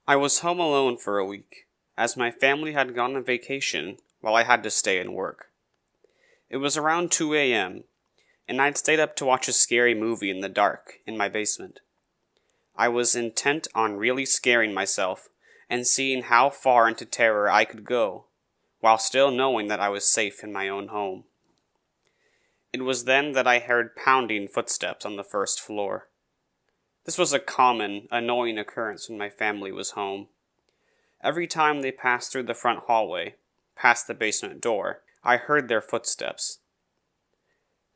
I was home alone for a week, as my family had gone on vacation while I had to stay and work. It was around 2 a.m., and I'd stayed up to watch a scary movie in the dark in my basement. I was intent on really scaring myself and seeing how far into terror I could go, while still knowing that I was safe in my own home. It was then that I heard pounding footsteps on the first floor. This was a common, annoying occurrence when my family was home. Every time they passed through the front hallway, past the basement door, I heard their footsteps.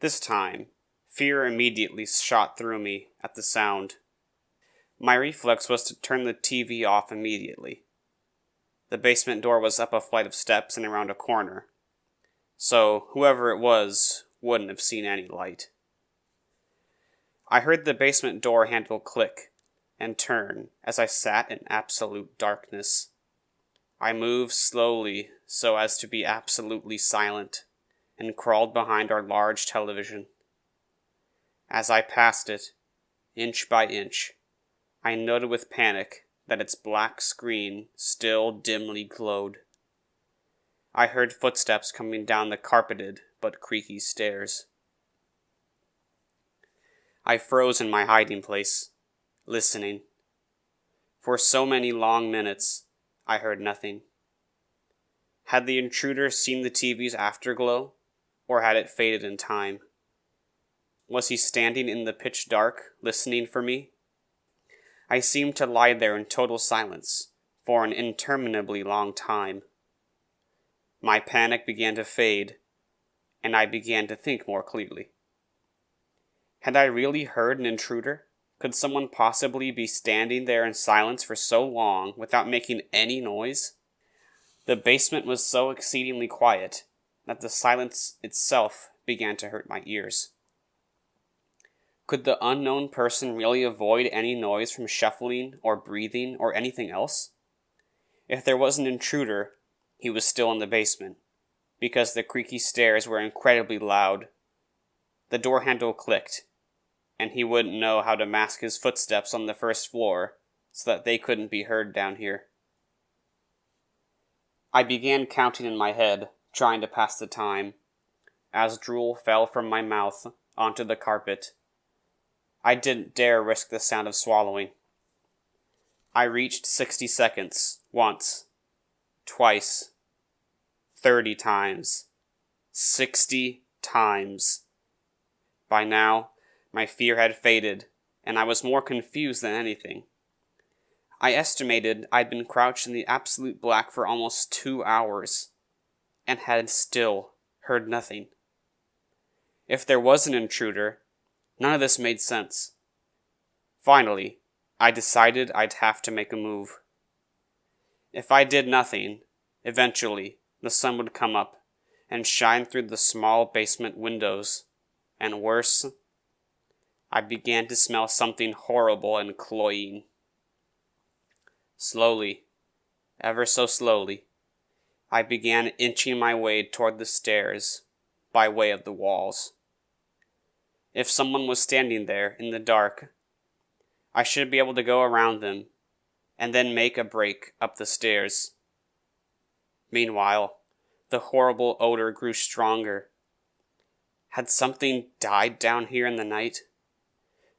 This time, fear immediately shot through me at the sound. My reflex was to turn the TV off immediately. The basement door was up a flight of steps and around a corner, so whoever it was wouldn't have seen any light. I heard the basement door handle click and turn as I sat in absolute darkness. I moved slowly so as to be absolutely silent and crawled behind our large television. As I passed it, inch by inch, I noted with panic that its black screen still dimly glowed. I heard footsteps coming down the carpeted but creaky stairs. I froze in my hiding place, listening. For so many long minutes, I heard nothing. Had the intruder seen the TV's afterglow, or had it faded in time? Was he standing in the pitch dark, listening for me? I seemed to lie there in total silence for an interminably long time. My panic began to fade, and I began to think more clearly. Had I really heard an intruder? Could someone possibly be standing there in silence for so long without making any noise? The basement was so exceedingly quiet that the silence itself began to hurt my ears. Could the unknown person really avoid any noise from shuffling or breathing or anything else? If there was an intruder, he was still in the basement, because the creaky stairs were incredibly loud. The door handle clicked, and he wouldn't know how to mask his footsteps on the first floor so that they couldn't be heard down here. I began counting in my head, trying to pass the time, as drool fell from my mouth onto the carpet. I didn't dare risk the sound of swallowing. I reached 60 seconds, once, twice, 30 times, 60 times. By now, my fear had faded, and I was more confused than anything. I estimated I'd been crouched in the absolute black for almost 2 hours, and had still heard nothing. If there was an intruder, none of this made sense. Finally, I decided I'd have to make a move. If I did nothing, eventually the sun would come up and shine through the small basement windows, and worse, I began to smell something horrible and cloying. Slowly, ever so slowly, I began inching my way toward the stairs by way of the walls. If someone was standing there in the dark, I should be able to go around them and then make a break up the stairs. Meanwhile, the horrible odor grew stronger. Had something died down here in the night?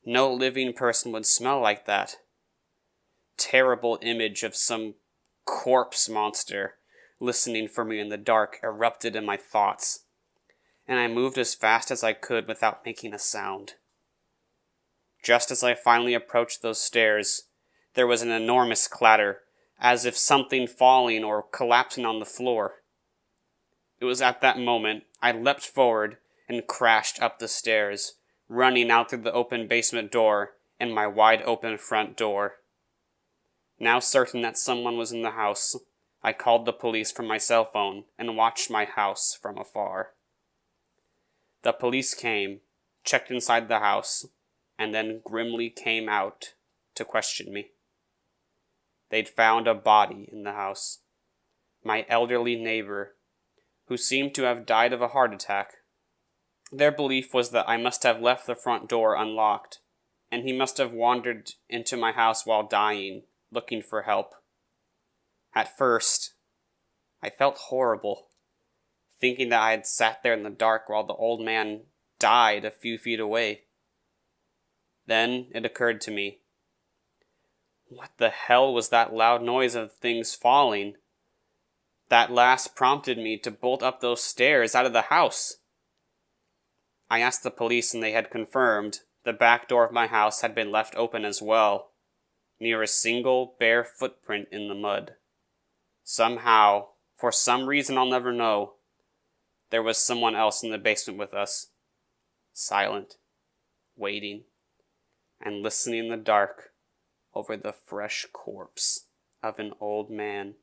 No living person would smell like that. Terrible image of some corpse monster listening for me in the dark erupted in my thoughts, and I moved as fast as I could without making a sound. Just as I finally approached those stairs, there was an enormous clatter, as if something falling or collapsing on the floor. It was at that moment I leapt forward and crashed up the stairs, running out through the open basement door and my wide-open front door. Now certain that someone was in the house, I called the police from my cell phone and watched my house from afar. The police came, checked inside the house, and then grimly came out to question me. They'd found a body in the house, my elderly neighbor, who seemed to have died of a heart attack. Their belief was that I must have left the front door unlocked, and he must have wandered into my house while dying, looking for help. At first, I felt horrible, thinking that I had sat there in the dark while the old man died a few feet away. Then it occurred to me, what the hell was that loud noise of things falling? That last prompted me to bolt up those stairs out of the house. I asked the police and they had confirmed the back door of my house had been left open as well, near a single bare footprint in the mud. Somehow, for some reason I'll never know, there was someone else in the basement with us, silent, waiting, and listening in the dark over the fresh corpse of an old man.